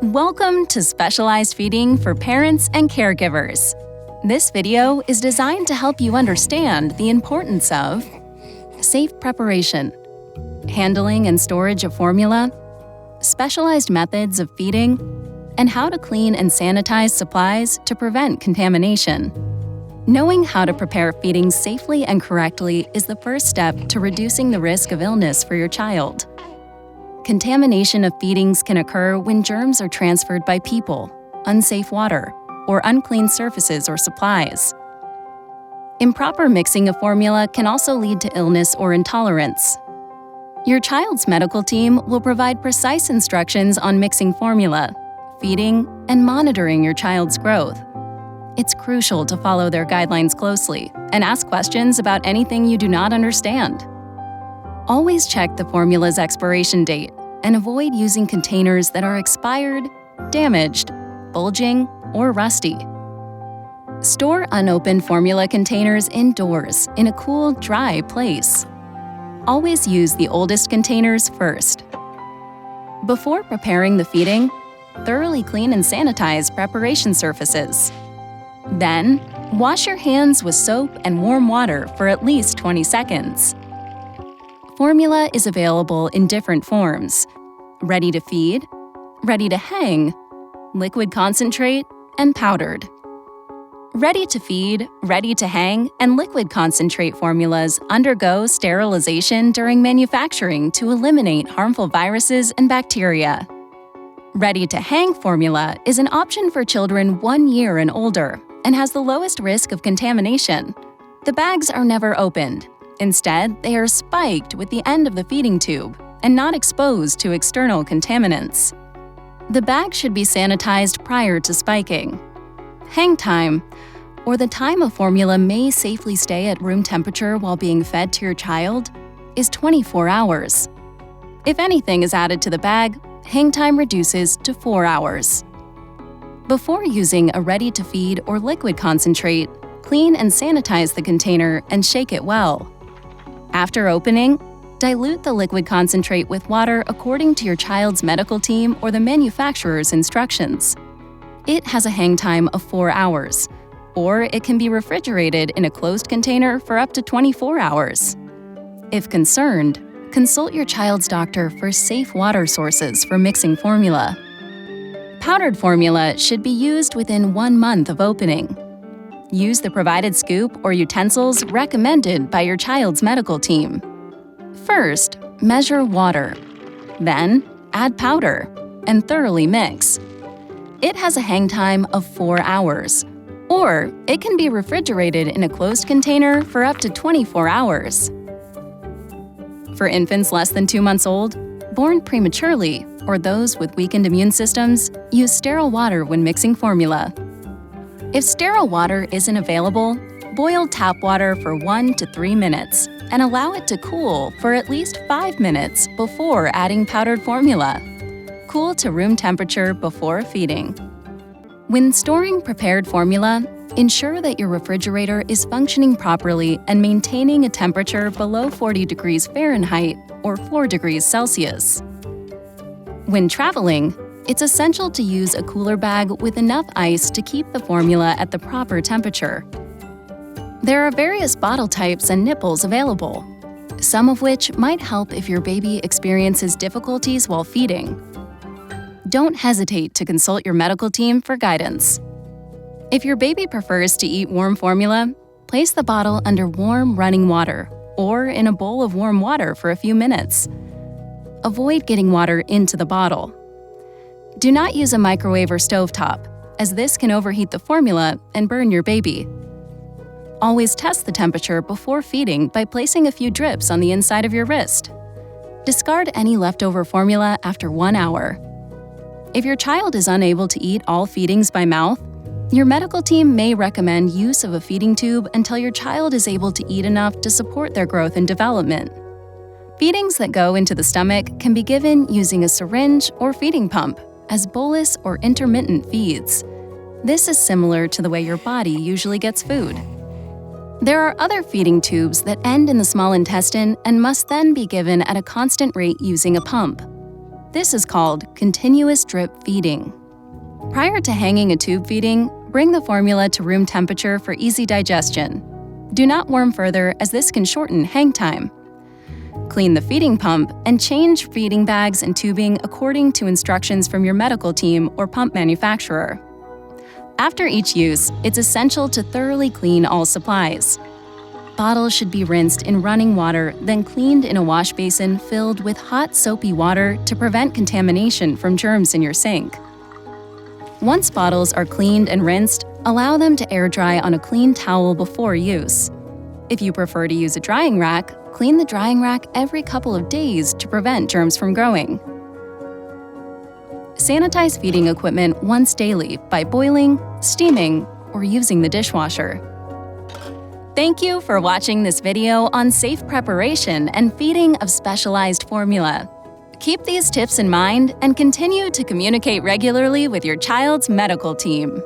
Welcome to Specialized Feeding for Parents and Caregivers. This video is designed to help you understand the importance of safe preparation, handling and storage of formula, specialized methods of feeding, and how to clean and sanitize supplies to prevent contamination. Knowing how to prepare feeding safely and correctly is the first step to reducing the risk of illness for your child. Contamination of feedings can occur when germs are transferred by people, unsafe water, or unclean surfaces or supplies. Improper mixing of formula can also lead to illness or intolerance. Your child's medical team will provide precise instructions on mixing formula, feeding, and monitoring your child's growth. It's crucial to follow their guidelines closely and ask questions about anything you do not understand. Always check the formula's expiration date and avoid using containers that are expired, damaged, bulging, or rusty. Store unopened formula containers indoors in a cool, dry place. Always use the oldest containers first. Before preparing the feeding, thoroughly clean and sanitize preparation surfaces. Then, wash your hands with soap and warm water for at least 20 seconds. Formula is available in different forms: ready to feed, ready to hang, liquid concentrate, and powdered. Ready to feed, ready to hang, and liquid concentrate formulas undergo sterilization during manufacturing to eliminate harmful viruses and bacteria. Ready to hang formula is an option for children 1 year and older and has the lowest risk of contamination. The bags are never opened. Instead, they are spiked with the end of the feeding tube and not exposed to external contaminants. The bag should be sanitized prior to spiking. Hang time, or the time a formula may safely stay at room temperature while being fed to your child, is 24 hours. If anything is added to the bag, hang time reduces to 4 hours. Before using a ready-to-feed or liquid concentrate, clean and sanitize the container and shake it well. After opening, dilute the liquid concentrate with water according to your child's medical team or the manufacturer's instructions. It has a hang time of 4 hours, or it can be refrigerated in a closed container for up to 24 hours. If concerned, consult your child's doctor for safe water sources for mixing formula. Powdered formula should be used within 1 month of opening. Use the provided scoop or utensils recommended by your child's medical team. First, measure water. Then, add powder and thoroughly mix. It has a hang time of 4 hours, or it can be refrigerated in a closed container for up to 24 hours. For infants less than 2 months old, born prematurely, or those with weakened immune systems, use sterile water when mixing formula. If sterile water isn't available, boil tap water for 1 to 3 minutes and allow it to cool for at least 5 minutes before adding powdered formula. Cool to room temperature before feeding. When storing prepared formula, ensure that your refrigerator is functioning properly and maintaining a temperature below 40 degrees Fahrenheit or 4 degrees Celsius. When traveling, it's essential to use a cooler bag with enough ice to keep the formula at the proper temperature. There are various bottle types and nipples available, some of which might help if your baby experiences difficulties while feeding. Don't hesitate to consult your medical team for guidance. If your baby prefers to eat warm formula, place the bottle under warm running water or in a bowl of warm water for a few minutes. Avoid getting water into the bottle. Do not use a microwave or stovetop, as this can overheat the formula and burn your baby. Always test the temperature before feeding by placing a few drips on the inside of your wrist. Discard any leftover formula after 1 hour. If your child is unable to eat all feedings by mouth, your medical team may recommend use of a feeding tube until your child is able to eat enough to support their growth and development. Feedings that go into the stomach can be given using a syringe or feeding pump as bolus or intermittent feeds. This is similar to the way your body usually gets food. There are other feeding tubes that end in the small intestine and must then be given at a constant rate using a pump. This is called continuous drip feeding. Prior to hanging a tube feeding, bring the formula to room temperature for easy digestion. Do not warm further, as this can shorten hang time. Clean the feeding pump and change feeding bags and tubing according to instructions from your medical team or pump manufacturer. After each use, it's essential to thoroughly clean all supplies. Bottles should be rinsed in running water, then cleaned in a wash basin filled with hot, soapy water to prevent contamination from germs in your sink. Once bottles are cleaned and rinsed, allow them to air dry on a clean towel before use. If you prefer to use a drying rack, clean the drying rack every couple of days to prevent germs from growing. Sanitize feeding equipment once daily by boiling, steaming, or using the dishwasher. Thank you for watching this video on safe preparation and feeding of specialized formula. Keep these tips in mind and continue to communicate regularly with your child's medical team.